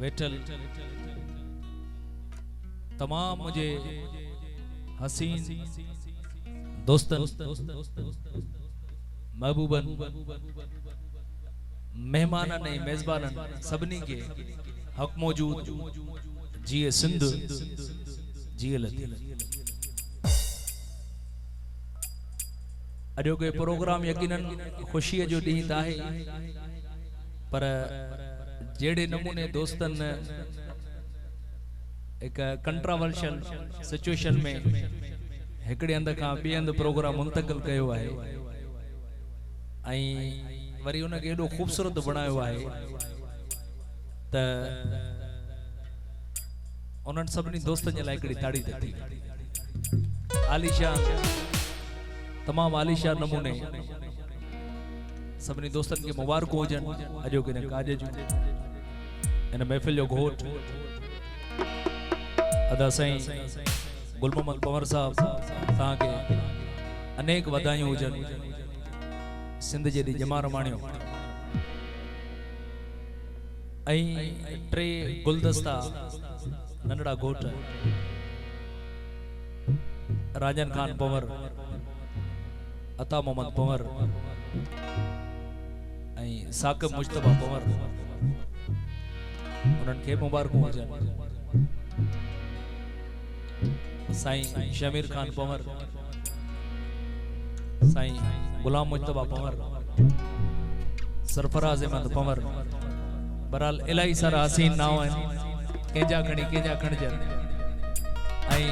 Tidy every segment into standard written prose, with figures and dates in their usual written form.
वेठल तमाम मुझे हसीन दोस्तन महबूबन मेहमान ने मेजबान सबनी के हक मौजूद जिए सिंध जिए लती अजो के प्रोग्राम यकीनन खुशी जो डी है पर जेड़े नमूने दोस्तन एक कंट्रोवर्शियल सिचुएशन में एकड़े अंद का बे अंद प्रोग्राम मुंतकिल कयो है आई वरी उन के एडो खूबसूरत बनायो है त उन सबनी दोस्तन जे लाइ एकड़ी ताड़ी थी आलिशान तमाम आलिशान नमूने सबनी दोस्तन के मुबारक हुजन अजो के काज जो इन महफिल जो घोट अदा साईं गुल मोहम्मद पंवर साहब ता के अनेक वधाई हुजन सिंध जेडी जमा रमाणियो आई ट्रे गुलदस्ता नंढड़ा घोट राजन खान पंवर अता मोहम्मद पंवर आई साकिब मुश्तबा पंवर उन्हन के मुबारक हुजन साईं शमीर खान पंवर साईं गुलाम मुश्तबा पंवर सरफराज अहमद पंवर बहरहाल इलाही सारा हसीन नाव आहिनि कंहिंजा खणी कंहिंजा खणजनि ऐं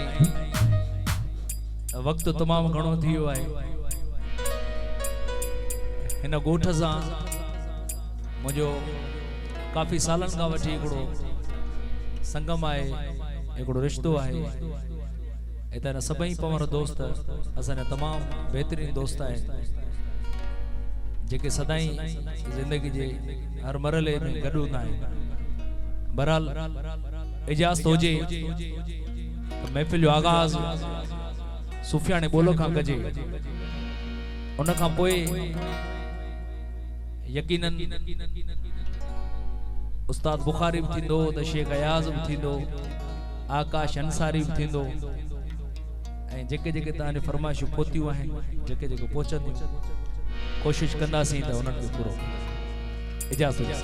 वक़्तु तमामु घणो थी वियो आहे हिन ॻोठ सां मुंहिंजो काफ़ी सालनि खां वठी हिकिड़ो संगम आहे हिकिड़ो रिश्तो आहे इतना सभई पंवर दोस्त असांजा तमाम बेहतरीन दोस्त आहिनि जेके सदाई जिंदगी जे हर मरहले में गॾु हूंदा आहिनि बहरहाल इजाज़त हुजे त महफ़िल जो आगाज़ सुफियाने ॿोलो खां कजे उन खां पोइ यकीनन उस्ताद बुखारी भी थींदो त शेख अयाज़ भी थींदो आकाश अंसारी भी थींदो ऐं जेके जेके तव्हांजी फरमाइशूं पहुतियूं आहिनि जेके जेके पहुचंदियूं कोशिश कंदासीं त उन्हनि खे पूरो इजाज़त हुजे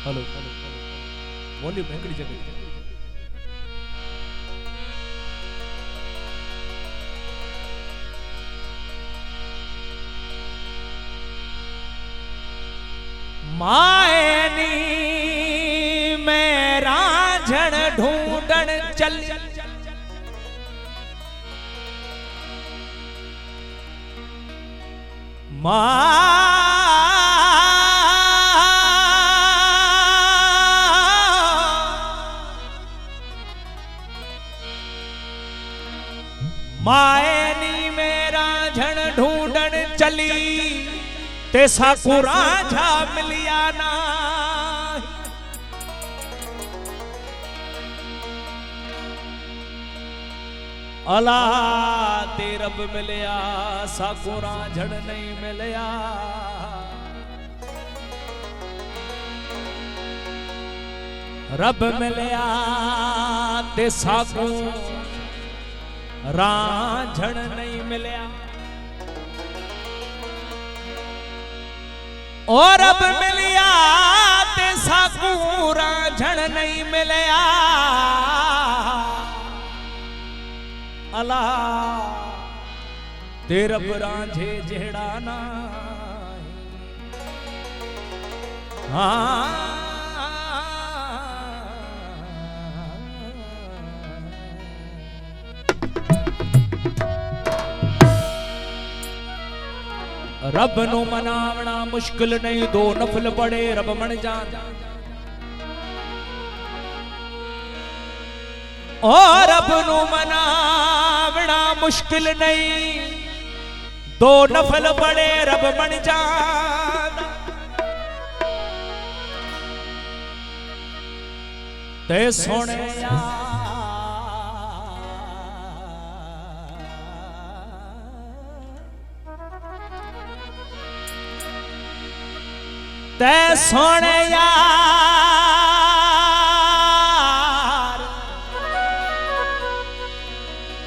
हेलो वॉल्यूम एकड़ी जगह मायनी मेरा झण ढूंढण चल मायनी मेरा झण ढूंढण चली ते साकुरा झा मिलिया ना अला ते रब मिलिया साकुरा झड़ नहीं मिलिया रब मिलिया ते साकू रांझण नहीं मिलया और अब मिलिया ते साकू रांझण नहीं मिलया अला ते रब रांझे जेड़ा ना रब नु मनावना मुश्किल नहीं दो नफल पड़े रब मन जान और रब नु मनावना मुश्किल नहीं दो नफल पड़े रब मन जान ते सोने ते सोने यार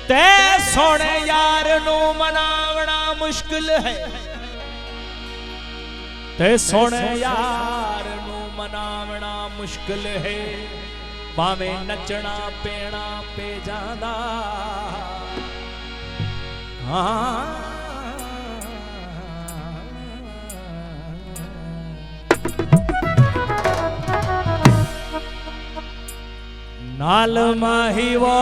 ते सोने यार नु मनावना मुश्किल है ते सोने यार नु मनावना मुश्किल है भावे नचना पेना पे जादा हाँ नाल माही वो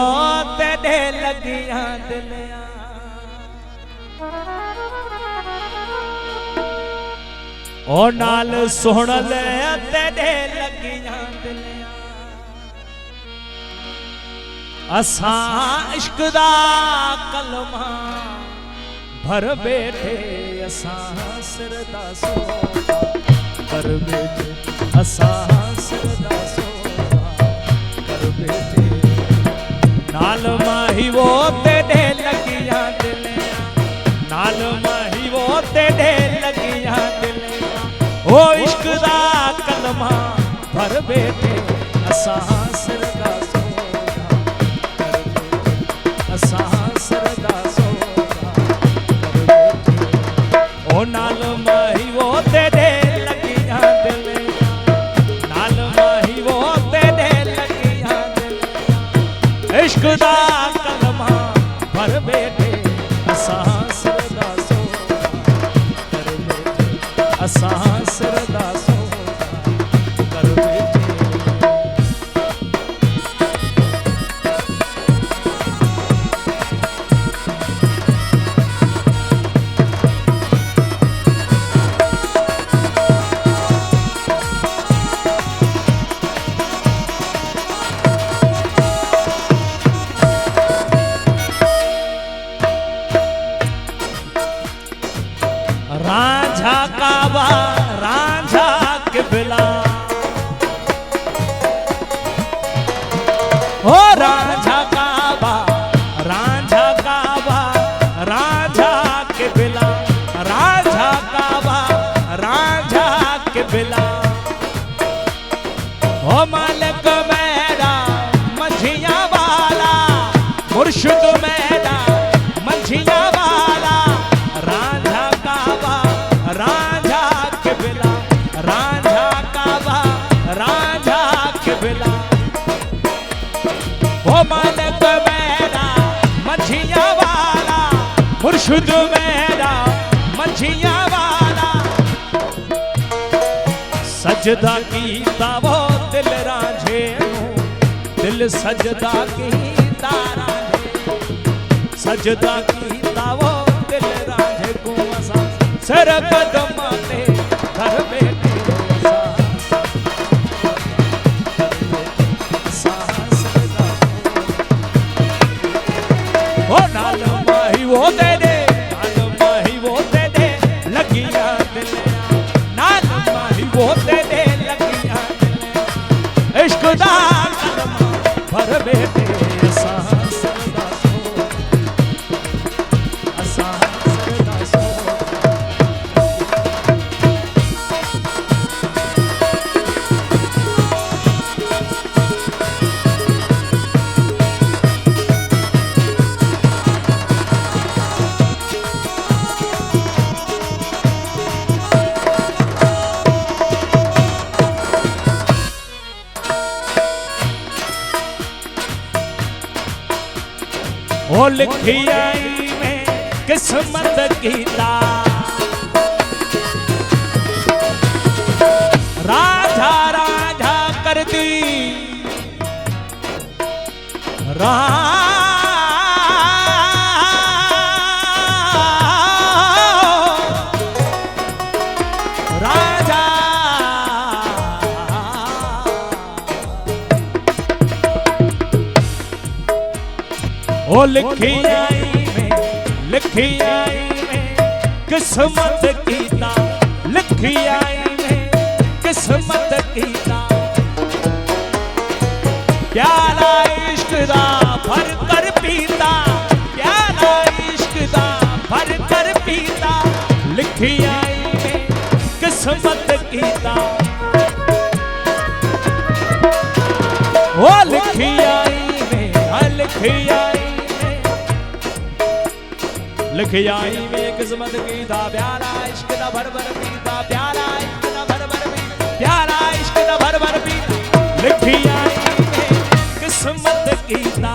तेरे लगियां दिलिया ओ नाल सुन ले तेरे लगियां दिलिया असा इश्क दा कलमा भर बैठे असा सिर दा सोहा भर बैठे असा सिर दा सोहा नाल माही वो तेरे लगियां दिलिया नाल माही वो तेरे लगियां दिलिया ओ इश्क दा कलमा भर बैठे असा सिर दा सोहा असा सिर दा सोहा ओ नाल माही वो तेरे लगियां दिलिया नाल माही वो तेरे इश्क दा कलमा भर बैठे असा सिर दा सोहा कर बैठे असा सिर दा सोहा कर बैठे रांझा काबा रांझा के बिला हो रांझा काबा रांझा के बिला रांझा काबा रांझा के बिला हो मालिक मेरा मंझिया वाला मुर्शिद मेरा मंझिया वाला रांझा काबा रांझा के बिला रांझा काबा रांझा के बिला वो मालिक मेरा मंझिया वाला मुर्शिद मेरा मंझिया वाला सजदा कीता वो दिल रांझे दिल सजदा कीता रांझे सजदा कीता वो दिल रांझे को असा सिर कदम ते घर बैठे ओ नाल माही वो दे दे नाल माही वो दे दे लगिया दिलिया नाल माही वो दे दे लगिया दिलिया इश्क दा कलमा भर बैठे असा सिर दा सोहा असा सिर दा सोहा ओ लिखी आई में किस्मत कीता राजा राजा कर दी राजा ओ लिखी आई में किस्मत कीता लिखी आई में किस्मत कीता प्याला इश्क दा भर कर पीता प्याला इश्क दा भर कर पीता लिखी आई में किस्मत कीता ओ लिखी आई में लिखी आई लिखी आई में किस्मत कीता प्यारा इश्क दा भर भर पीता प्यारा इश्क दा भर भर पीता प्यारा इश्क दा भर भर पीता लिखी आई में किस्मत कीता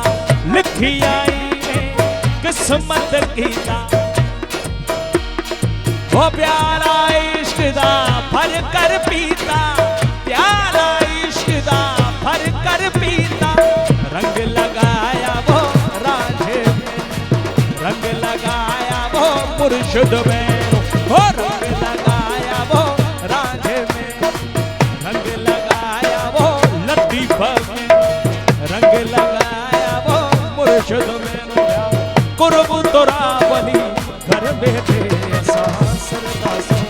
लिखी आई में किस्मत कीता ओ प्यारा इश्क दा भर कर पीता प्यारा इश्क दा भर कर पीता रंग लगाया वो राझे में रंग लगाया वो मुर्शिद में हो रंग लगाया वो राझे में रंग लगाया वो लतीफा में रंग लगाया वो मुर्शिद में कुर्ब तोरा बली घर बैठे सासर दासो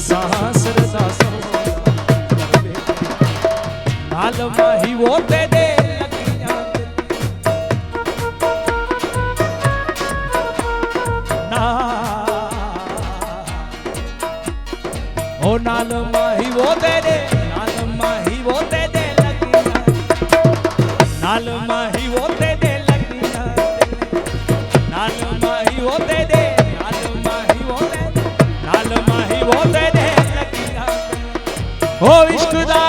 सासर दासो नाल माही वो ते दे ओ नाल माही वो दे दे नाल माही वो दे दे नाल माही वो दे दे नाल माही वो दे दे नाल माही वो दे दे ओ इश्क दा